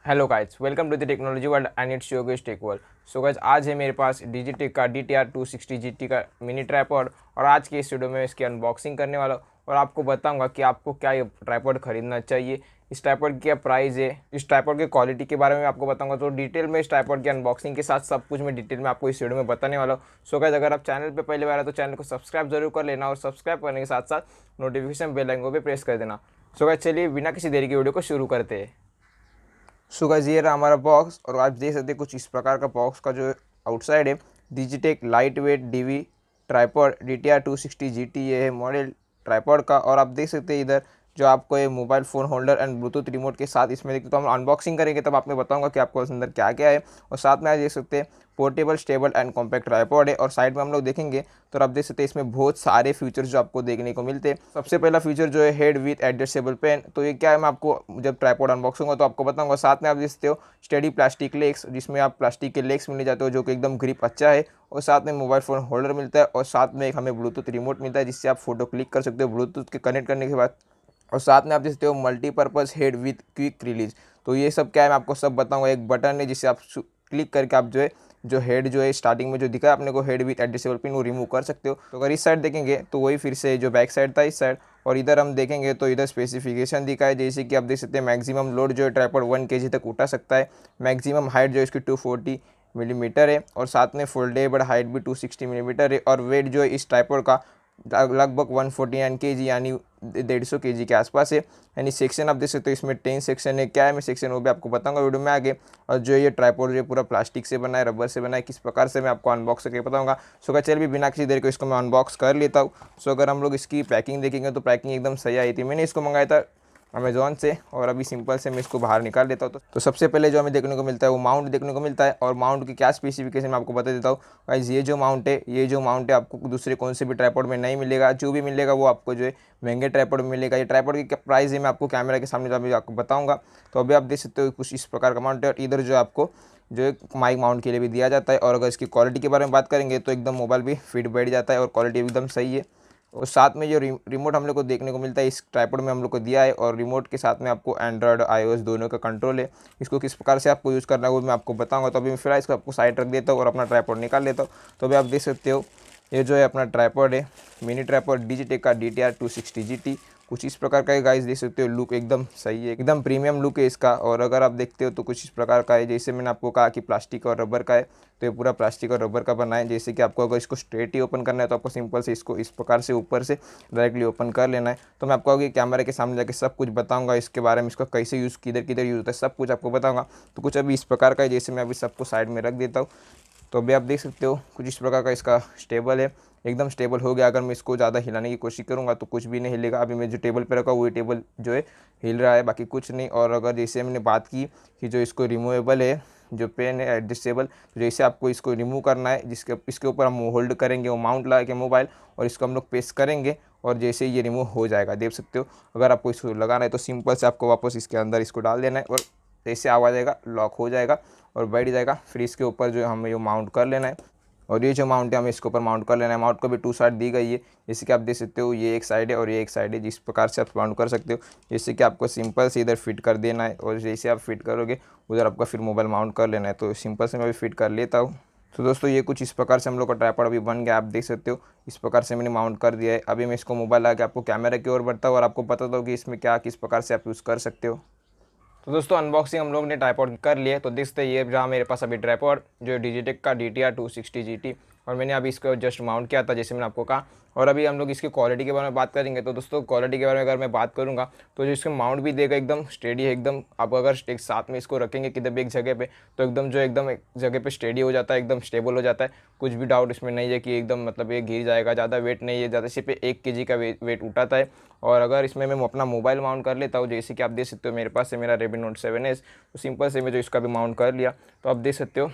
Hello guys, welcome to the technology world and it's Yogesh tech world. So guys, आज है मेरे पास डिजिटेक का DTR 260 GT का मिनी ट्राइपॉड और आज के इस वीडियो में इसकी अनबॉक्सिंग करने वाला हूं और आपको बताऊंगा कि आपको क्या ये ट्राइपॉड खरीदना चाहिए, इस ट्राइपॉड की क्या प्राइस है, इस ट्राइपॉड की क्वालिटी के बारे में आपको बताऊंगा। तो डिटेल में इस ट्राइपॉड की अनबॉक्सिंग के साथ सब कुछ मैं डिटेल में आपको इस वीडियो में बताने वाला हूँ। सो गाइस, अगर आप चैनल पर पहले बार आए तो चैनल को सब्सक्राइब जरूर कर लेना और सब्सक्राइब करने के साथ साथ नोटिफिकेशन बेल आइकन को भी प्रेस कर देना। सो गाइस, चलिए बिना किसी देरी की वीडियो को शुरू करते हैं। सो गाइस, ये रहा हमारा बॉक्स और आप देख सकते हैं कुछ इस प्रकार का बॉक्स का जो आउटसाइड है। Digitek light weight DV tripod DTR 260 GT ये है मॉडल ट्राइपॉड का। और आप देख सकते हैं इधर जो आपको ये mobile phone holder and Bluetooth remote के साथ इसमें देखते, तो हम अनबॉक्सिंग करेंगे तब आपको बताऊंगा कि आपको अंदर क्या क्या है। और साथ में आप देख सकते हैं portable stable and compact tripod है। और साइड में हम लोग देखेंगे तो आप देख सकते हैं इसमें बहुत सारे फीचर्स जो आपको देखने को मिलते हैं। सबसे पहला फीचर जो है हेड विथ एडजस्टेबल पेन, तो ये क्या है मैं आपको जब ट्राइपॉड अनबॉक्सिंग होगा तो आपको बताऊंगा। साथ में आप देख सकते हो स्टेडी प्लास्टिक लेग्स, जिसमें आप प्लास्टिक के लेग्स मिल जाते हो जो कि एकदम ग्रिप अच्छा है। और साथ में मोबाइल फ़ोन होल्डर मिलता है और साथ में एक हमें ब्लूटूथ रिमोट मिलता है जिससे आप फोटो क्लिक कर सकते हो ब्लूटूथ के कनेक्ट करने के बाद। और साथ में आप देख सकते हो multipurpose head with quick release, तो ये सब क्या है मैं आपको सब बताऊंगा। एक बटन है जिससे आप क्लिक करके आप जो हेड जो है स्टार्टिंग में जो दिखा है अपने को हेड विथ एडजस्टेबल पिन वो रिमूव कर सकते हो। तो अगर इस साइड देखेंगे तो वही फिर से जो बैक साइड था इस साइड। और इधर हम देखेंगे तो इधर स्पेसिफिकेशन दिखा है, जैसे कि आप देख सकते हैं मैक्सिमम लोड जो है ट्राइपॉड 1 kg तक उठा सकता है। मैक्सिमम हाइट जो है इसकी 240 मिलीमीटर है और साथ में फोल्डेबल हाइट भी 260 मिलीमीटर है। और वेट जो है इस ट्राइपॉड का लगभग 149 kg यानी 150 kg के आसपास है। यानी सेक्शन आप देख सकते हो इसमें 10 सेक्शन है। क्या है मैं सेक्शन वो भी आपको बताऊंगा वीडियो में आगे। और जो ये ट्राइपॉड जो पूरा प्लास्टिक से बना है, रबर से बना है, किस प्रकार से मैं आपको अनबॉक्स करके बताऊंगा। सो का चल भी बिना किसी देर को इसको मैं अनबॉक्स कर लेता हूँ। सो अगर हम लोग इसकी पैकिंग देखेंगे तो पैकिंग एकदम सही आई थी। मैंने इसको मंगाया था अमेज़ॉन से और अभी सिंपल से मैं इसको बाहर निकाल लेता हूँ। तो सबसे पहले जो हमें देखने को मिलता है वो माउंट देखने को मिलता है। और माउंट की क्या स्पेसिफिकेशन मैं आपको बता देता हूँ गाइस। ये जो माउंट है आपको दूसरे कौन से भी ट्राइपॉड में नहीं मिलेगा। जो भी मिलेगा वो आपको जो है महंगे ट्राइपॉड में मिलेगा। ये ट्राइपॉड की क्या प्राइस है मैं आपको कैमरा के सामने अभी आपको बताऊँगा। तो अभी आप देख सकते हो कुछ इस प्रकार का माउंट है। और इधर जो आपको जो एक माइक माउंट के लिए भी दिया जाता है। और अगर इसकी क्वालिटी के बारे में बात करेंगे तो एकदम मोबाइल भी फिट बैठ जाता है और क्वालिटी एकदम सही है। और साथ में जो रिमोट हम लोग को देखने को मिलता है इस ट्राइपॉड में हम लोग को दिया है। और रिमोट के साथ में आपको एंड्रॉयड iOS दोनों का कंट्रोल है। इसको किस प्रकार से आपको यूज़ करना है वो मैं आपको बताऊंगा। तो अभी मैं फिलहाल इसको आपको साइड रख देता हूँ और अपना ट्राइपॉड निकाल लेता हूँ। तो अभी आप देख सकते हो ये जो है अपना ट्राइपॉड है, मिनी ट्राइपॉड डिजिटेक का DTR 260 GT। कुछ इस प्रकार का है गाइस, देख सकते हो लुक एकदम सही है, एकदम प्रीमियम लुक है इसका। और अगर आप देखते हो तो कुछ इस प्रकार का है, जैसे मैंने आपको कहा कि प्लास्टिक और रबर का है, तो ये पूरा प्लास्टिक और रबर का बना है। जैसे कि आपको अगर इसको स्ट्रेट ही ओपन करना है तो आपको सिंपल से इसको इस प्रकार से ऊपर से डायरेक्टली ओपन कर लेना है। तो मैं आपको अभी कैमरे के सामने जाके सब कुछ बताऊंगा इसके बारे में, इसका कैसे यूज़ किधर किधर यूज़ होता है सब कुछ आपको बताऊंगा। तो कुछ अभी इस प्रकार का है, जैसे मैं अभी सबको साइड में रख देता हूँ। तो अभी आप देख सकते हो कुछ इस प्रकार का इसका स्टेबल है, एकदम स्टेबल हो गया। अगर मैं इसको ज़्यादा हिलाने की कोशिश करूँगा तो कुछ भी नहीं हिलेगा। अभी मैं जो टेबल पे रखा वही टेबल जो है हिल रहा है, बाकी कुछ नहीं। और अगर जैसे मैंने बात की कि जो इसको रिमूवेबल है, जो पेन है एडजस्टेबल, तो जैसे आपको इसको रिमूव करना है इसके ऊपर हम होल्ड करेंगे वो माउंट लगा के मोबाइल, और इसको हम लोग पेस्ट करेंगे और जैसे ये रिमूव हो जाएगा देख सकते हो। अगर आपको इसको लगाना है तो सिंपल से आपको वापस इसके अंदर इसको डाल देना है और जैसे आवाज़ आएगा लॉक हो जाएगा और बैठ जाएगा। फिर इसके ऊपर जो हमें ये माउंट कर लेना है। और ये जो माउंट है हमें इसके ऊपर माउंट कर लेना है। माउंट को भी 2 साइड दी गई है, जैसे कि आप देख सकते हो ये एक साइड है और ये एक साइड है। जिस प्रकार से आप माउंट कर सकते हो, जैसे कि आपको सिंपल से इधर फिट कर देना है और जैसे आप फिट करोगे उधर आपका फिर मोबाइल माउंट कर लेना है। तो सिंपल से मैं भी फिट कर लेता हूँ। तो दोस्तों ये कुछ इस प्रकार से हम लोग का ट्राइपॉड अभी बन गया, आप देख सकते हो इस प्रकार से मैंने माउंट कर दिया है। अभी मैं इसको मोबाइल लगा के आपको कैमरा की ओर बढ़ता हूँ और आपको बताता हूँ कि इसमें क्या किस प्रकार से आप यूज़ कर सकते हो। तो दोस्तों अनबॉक्सिंग हम लोग ने ट्राइपॉड कर लिए। तो देखते ये रहा मेरे पास अभी ट्राइपॉड जो डिजिटेक का DTR 260 GT, और मैंने अभी इसको जस्ट माउंट किया था जैसे मैंने आपको कहा। और अभी हम लोग इसकी क्वालिटी के बारे में बात करेंगे। तो दोस्तों क्वालिटी के बारे में अगर मैं बात करूंगा तो जो इसका माउंट भी देगा एकदम स्टेडी है, एकदम आप अगर एक साथ में इसको रखेंगे किधर भी एक जगह पे तो एकदम एक जगह पे स्टेडी हो जाता है, एकदम स्टेबल हो जाता है। कुछ भी डाउट इसमें नहीं है कि एकदम मतलब ये गिर जाएगा। ज़्यादा वेट नहीं है, ज़्यादा सिर्फ 1 kg का वेट उठाता है। और अगर इसमें मैं अपना मोबाइल माउंट कर लेता हूँ, जैसे कि आप देख सकते हो मेरे पास है मेरा Redmi Note 7S, तो सिंपल से मैं जो इसका भी माउंट कर लिया। तो आप देख सकते हो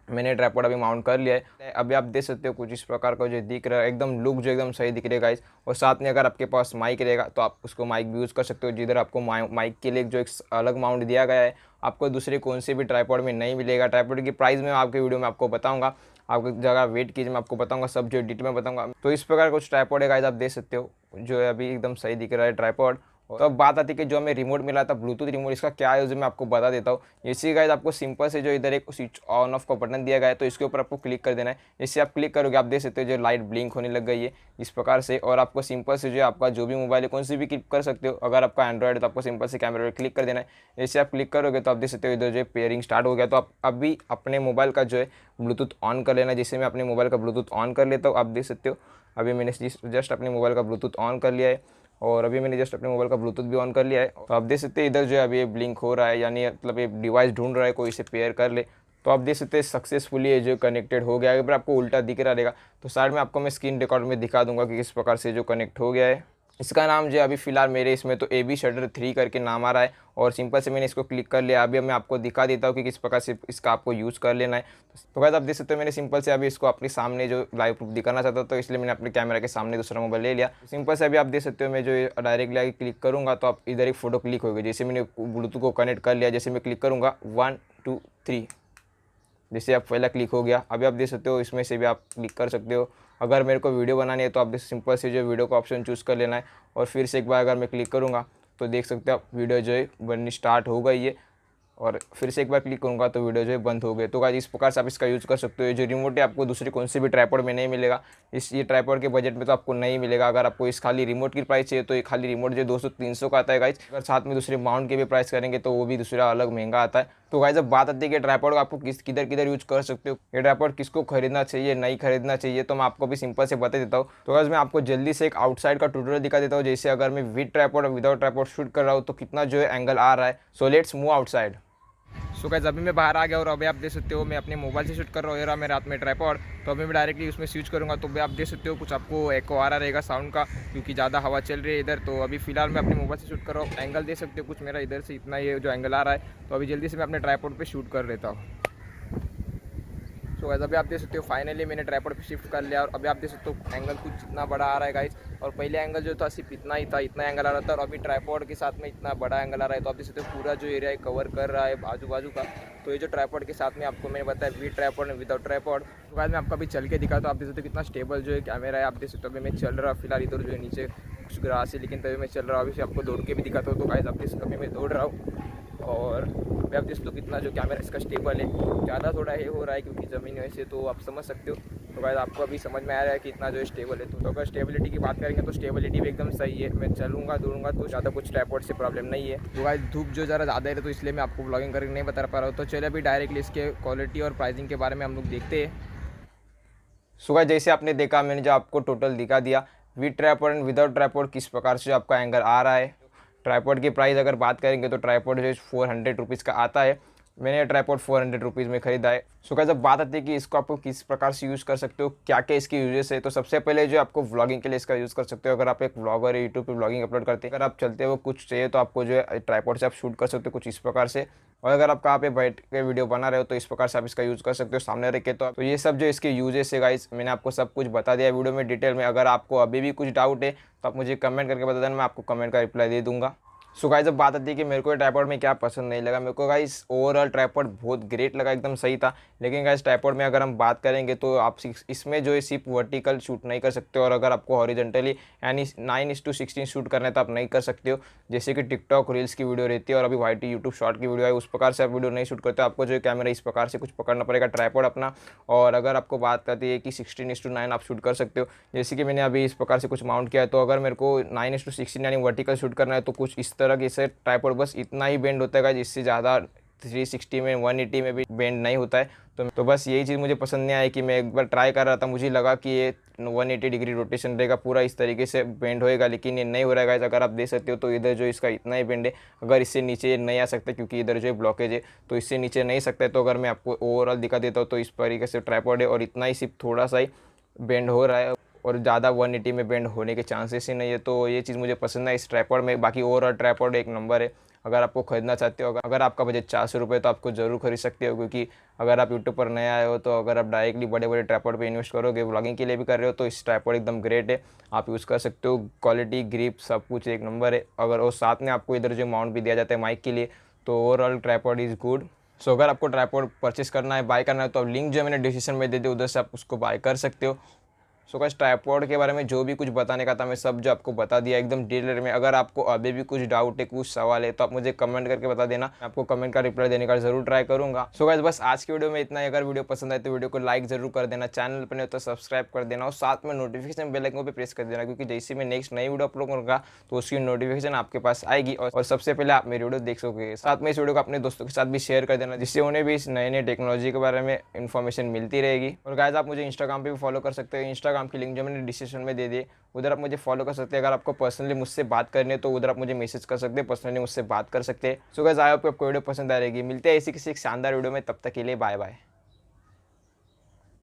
मैंने ट्राइपॉड अभी माउंट कर लिया है। अभी आप देख सकते हो कुछ इस प्रकार का जो दिख रहा है, एकदम लुक जो एकदम सही दिख रहा है गाइस। और साथ में अगर आपके पास माइक रहेगा तो आप उसको माइक भी यूज़ कर सकते हो, जिधर आपको माइक के लिए जो एक अलग माउंट दिया गया है आपको दूसरे कौन से भी ट्राइपॉड में नहीं मिलेगा। ट्राइपॉड की प्राइस मैं आपके वीडियो में आपको बताऊँगा, आपकी जगह वेट कीजिए मैं आपको बताऊँगा, सब जो डिटेल में बताऊँगा। तो इस प्रकार कुछ ट्राइपॉड है गाइस, आप देख सकते हो जो है अभी एकदम सही दिख रहा है ट्राइपॉड। तो अब बात आती है कि जो हमें रिमोट मिला था ब्लूटूथ रिमोट, इसका क्या यूज़ है मैं आपको बता देता हूँ। जैसे गाइस आपको सिंपल से जो इधर एक स्विच ऑन ऑफ का बटन दिया गया है, तो इसके ऊपर आपको क्लिक कर देना है। जैसे आप क्लिक करोगे आप देख सकते हो जो लाइट ब्लिंक होने लग गई है इस प्रकार से। और आपको सिंपल से जो है आपका जो भी मोबाइल है कौन सी भी क्लिक कर सकते हो। अगर आपका एंड्रॉइड है तो आपको सिंपल से कैमरे पर क्लिक कर देना है। जैसे आप क्लिक करोगे तो आप देख सकते हो इधर जो है पेयरिंग स्टार्ट हो गया। तो आप अभी अपने मोबाइल का जो है ब्लूटूथ ऑन कर लेना। जैसे मैं अपने मोबाइल का ब्लूटूथ ऑन कर लेता हूँ, आप देख सकते हो अभी मैंने जस्ट अपने मोबाइल का ब्लूटूथ ऑन कर लिया है। और अभी मैंने जस्ट अपने मोबाइल का ब्लूटूथ भी ऑन कर लिया है। तो आप देख सकते हैं इधर जो है अभी ये ब्लिंक हो रहा है, यानी मतलब ये डिवाइस ढूंढ रहा है कोई इसे पेयर कर ले। तो आप देख सकते हैं सक्सेसफुली ये जो कनेक्टेड हो गया है। अगर आपको उल्टा दिख रहा रहेगा तो साइड में आपको मैं स्क्रीन रिकॉर्ड में दिखा दूंगा कि किस प्रकार से जो कनेक्ट हो गया है। इसका नाम जो है अभी फिलहाल मेरे इसमें तो AB शटर 3 करके नाम आ रहा है। और सिंपल से मैंने इसको क्लिक कर लिया। अभी मैं आपको दिखा देता हूँ कि किस प्रकार से इसका आपको यूज़ कर लेना है। तो गाइस आप देख सकते हो मैंने सिंपल से अभी इसको अपने सामने जो लाइव प्रूफ दिखाना चाहता था, तो इसलिए मैंने अपने कैमरा के सामने दूसरा मोबाइल ले लिया। सिंपल से अभी आप देख सकते हो मैं जो डायरेक्टली आगे क्लिक करूँगा तो आप इधर एक फोटो क्लिक होगी। जैसे मैंने ब्लूटूथ को कनेक्ट कर लिया, जैसे मैं क्लिक करूँगा 1 2 3, जैसे आप पहला क्लिक हो गया। अभी आप देख सकते हो इसमें से भी आप क्लिक कर सकते हो। अगर मेरे को वीडियो बनानी है तो आप सिंपल से जो वीडियो का ऑप्शन चूज़ कर लेना है। और फिर से एक बार अगर मैं क्लिक करूँगा तो देख सकते हो आप वीडियो जो है बननी स्टार्ट हो गई है। और फिर से एक बार क्लिक करूँगा तो वीडियो जो है बंद हो गए। तो गाइस इस प्रकार से आप इसका यूज़ कर सकते हो। जो रिमोट है आपको दूसरी कौन से भी ट्राइपॉड में नहीं मिलेगा। ये ट्राइपॉड के बजट में तो आपको नहीं मिलेगा। अगर आपको इस खाली रिमोट की प्राइस चाहिए तो ये खाली रिमोट जो 200-300 का आता है गाइस। अगर साथ में दूसरे माउंट के भी प्राइस करेंगे तो वो भी दूसरा अलग महंगा आता है। तो गाइस अब बात आती है कि ट्राइपॉड को आपको किधर किधर यूज कर सकते हो, ये ट्राइपॉड किसको खरीदना चाहिए नहीं खरीदना चाहिए, तो मैं आपको भी सिंपल से बता देता हूँ। तो गाइस मैं आपको जल्दी से एक आउटसाइड का ट्यूटोरियल दिखा देता हूँ। जैसे अगर मैं विद ट्राइपॉड और विदाउट ट्राइपॉड शूट कर रहा हूँ तो कितना जो है एंगल आ रहा है। So let's move outside. So guys अभी मैं बाहर आ गया और अभी आप देख सकते हो मैं अपने मोबाइल से शूट कर रहा हूँ। ये रहा मेरे हाथ में ट्राइपॉड। तो अभी मैं डायरेक्टली उसमें स्विच करूँगा तो भी आप देख सकते हो कुछ आपको एको आ रहा रहेगा साउंड का, क्योंकि ज़्यादा हवा चल रही है इधर। तो अभी फिलहाल मैं अपने मोबाइल से शूट कर रहा हूँ। एंगल देख सकते हो कुछ मेरा इधर से इतना ये जो एंगल आ रहा है। तो अभी जल्दी से मैं अपने ट्राइपॉड पर शूट कर लेता हूँ। सो गाइस अभी आप देख सकते हो फाइनली मैंने ट्राइपॉड पे शिफ्ट कर लिया। और अभी आप देख सकते हो एंगल कुछ इतना बड़ा आ रहा है गाइस। और पहले एंगल जो था सिर्फ इतना ही था, इतना एंगल आ रहा था। और अभी ट्राइपॉड के साथ में इतना बड़ा एंगल आ रहा है। तो आप देख सकते हो पूरा जो एरिया है कवर कर रहा है आजू बाजू का। तो ये जो ट्राइपॉड के साथ में आपको मैंने बताया विद ट्राइपॉड और विदाउट ट्राइपॉड। तो गाइस मैं आपको अभी चल के दिखाता हूँ। आप देख सकते हो कितना स्टेबल जो है कैमरा है। आप देख सकते हो अभी मैं चल रहा फिलहाल इधर जो है नीचे कुछ ग्रास है, लेकिन तभी मैं चल रहा हूँ। अभी आपको दौड़ के भी दिखाता हूँ। तो गाइस आप देख सकते हो अभी मैं दौड़ रहा हूँ। और अभी आप देख सकते हो कितना जो कैमरा इसका स्टेबल है। ज़्यादा थोड़ा ये हो रहा है क्योंकि ज़मीन वैसे, तो आप समझ सकते हो। तो गाइस आपको अभी समझ में आ रहा है कि इतना जो स्टेबल है। तो अगर स्टेबिलिटी की बात करेंगे तो स्टेबिलिटी भी एकदम सही है। मैं चलूँगा दौड़ूंगा तो ज़्यादा कुछ ट्राइपॉड से प्रॉब्लम नहीं है। तो गाइस धूप जो ज़रा ज़्यादा है तो इसलिए मैं आपको ब्लॉगिंग करके नहीं बता पा रहा हूँ। तो चलिए अभी डायरेक्टली इसके क्वालिटी और प्राइसिंग के बारे में हम लोग देखते हैं। सो गाइस जैसे आपने देखा मैंने जो आपको टोटल दिखा दिया with tripod and without tripod किस प्रकार से जो आपका एंगल आ रहा है। ट्राइपॉड की प्राइस अगर बात करेंगे तो ट्राइपॉड जो 400 रुपीज़ का आता है। मैंने ट्राइपॉड 400 रुपीज़ में ख़रीदा है। सो गाइस जब बात आती है कि इसको आपको किस प्रकार से यूज़ कर सकते हो, क्या क्या इसके यूजेस है, तो सबसे पहले जो आपको व्लॉगिंग के लिए इसका यूज़ कर सकते हो। अगर आप एक व्लॉगर है यूट्यूब पे व्लॉगिंग अपलोड करते हैं, अगर आप चलते हो कुछ चाहिए तो आपको जो है ट्राइपॉड से आप शूट कर सकते हो कुछ इस प्रकार से। और अगर आप कहाँ पे बैठ के वीडियो बना रहे हो तो इस प्रकार से आप इसका यूज़ कर सकते हो सामने रख के। तो ये सब जो इसके यूजेस है गाइस मैंने आपको सब कुछ बता दिया वीडियो में डिटेल में। अगर आपको अभी भी कुछ डाउट है तो आप मुझे कमेंट करके बता देना, मैं आपको कमेंट का रिप्लाई दे दूँगा। सो गाइस अब बात आती है कि मेरे को ट्राइपॉड में क्या पसंद नहीं लगा। मेरे को गाइस ओवरऑल ट्राइपॉड बहुत ग्रेट लगा, एकदम सही था। लेकिन गाइस ट्राइपॉड में अगर हम बात करेंगे तो आप इसमें जो है सिर्फ वर्टिकल शूट नहीं कर सकते हो। और अगर आपको हॉरिजॉन्टली यानी 9:16 शूट करना है तो आप नहीं कर सकते हो। जैसे कि टिकटॉक रील्स की वीडियो रहती है और अभी वाईटी यूट्यूब शॉर्ट की वीडियो है, उस प्रकार से आप वीडियो नहीं शूट करते हो। आपको जो कैमरा इस प्रकार से कुछ पकड़ना पड़ेगा ट्राइपॉड अपना। और अगर आपको बात करती है कि 16:9 आप शूट कर सकते हो, जैसे कि मैंने अभी इस प्रकार से कुछ माउंट किया है। तो अगर मेरे को 9:16 यानी वर्टिकल शूट करना है तो कुछ इस तरह के से ट्राइपॉड बस इतना ही बेंड होता है, जिससे ज़्यादा 360 में 180 में भी बेंड नहीं होता है। तो बस यही चीज़ मुझे पसंद नहीं आई कि मैं एक बार ट्राई कर रहा था, मुझे लगा कि ये 180 डिग्री रोटेशन रहेगा, पूरा इस तरीके से बेंड होएगा, लेकिन ये नहीं हो रहा है। अगर आप देख सकते हो तो इधर जो इसका इतना ही बेंड है, अगर इससे नीचे ये नहीं आ सकता क्योंकि इधर जो ब्लॉकेज है, तो इससे नीचे नहीं सकता है। तो अगर मैं आपको ओवरऑल दिखा देता हूँ तो इस तरीके से ट्राइपॉड है और इतना ही सिर्फ थोड़ा सा ही बेंड हो रहा है और ज़्यादा 180 में बेंड होने के चांसेस ही नहीं है। तो ये चीज़ मुझे पसंद है इस ट्राइपॉड में। बाकी ओवरऑल ट्राइपॉड एक नंबर है। अगर आपको खरीदना चाहते हो, अगर आपका बजट 400 रुपये तो आपको ज़रूर खरीद सकते हो। क्योंकि अगर आप यूट्यूब पर नए आए हो तो अगर आप डायरेक्टली बड़े बड़े ट्राइपॉड पे इन्वेस्ट करोगे, व्लॉगिंग के लिए भी कर रहे हो, तो इस ट्राइपॉड एकदम ग्रेट है, आप यूज़ कर सकते हो। क्वालिटी ग्रिप सब कुछ एक नंबर है। अगर और साथ में आपको इधर जो माउंट भी दिया जाता है माइक के लिए, तो ओवरऑल ट्राइपॉड इज़ गुड। सो अगर आपको ट्राइपॉड परचेस करना है, बाय करना है, तो लिंक जो मैंने डिस्क्रिप्शन में दे दी, उधर से आप उसको बाय कर सकते हो। सो गाइस ट्राइपॉड के बारे में जो भी कुछ बताने का था मैं सब जो आपको बता दिया एकदम डिटेल में। अगर आपको अभी भी कुछ डाउट है, कुछ सवाल है, तो आप मुझे कमेंट करके बता देना, मैं आपको कमेंट का रिप्लाई देने का जरूर ट्राई करूंगा। सो गाइस बस आज की वीडियो में इतना ही। अगर वीडियो पसंद आए तो वीडियो को लाइक जरूर कर देना, चैनल पर नहीं तो सब्सक्राइब कर देना और साथ में नोटिफिकेशन बेल आइकन पे प्रेस कर देना, क्योंकि जैसे मैं नेक्स्ट नई वीडियो अपलोड करूंगा तो उसकी नोटिफिकेशन आपके पास आएगी और सबसे पहले आप मेरी वीडियो देख सकोगे। साथ में इस वीडियो को अपने दोस्तों के साथ भी शेयर कर देना, जिससे उन्हें भी इस नए नए टेक्नोलॉजी के बारे में इन्फॉर्मेशन मिलती रहेगी। और गाइस आप मुझे इंस्टाग्राम पे भी फॉलो कर सकते हो, इंस्टाग्राम की लिंक जो मैंने डिस्क्रिप्शन में दे दी, उधर आप मुझे फॉलो कर सकते हैं। अगर आपको पर्सनली मुझसे बात करनी है तो उधर आप मुझे मैसेज कर सकते हैं, पर्सनली मुझसे बात कर सकते हैं। सो गाइस आई होप आपको वीडियो पसंद आ रहेगी। मिलते हैं ऐसी किसी शानदार वीडियो में, तब तक के लिए बाय बाय।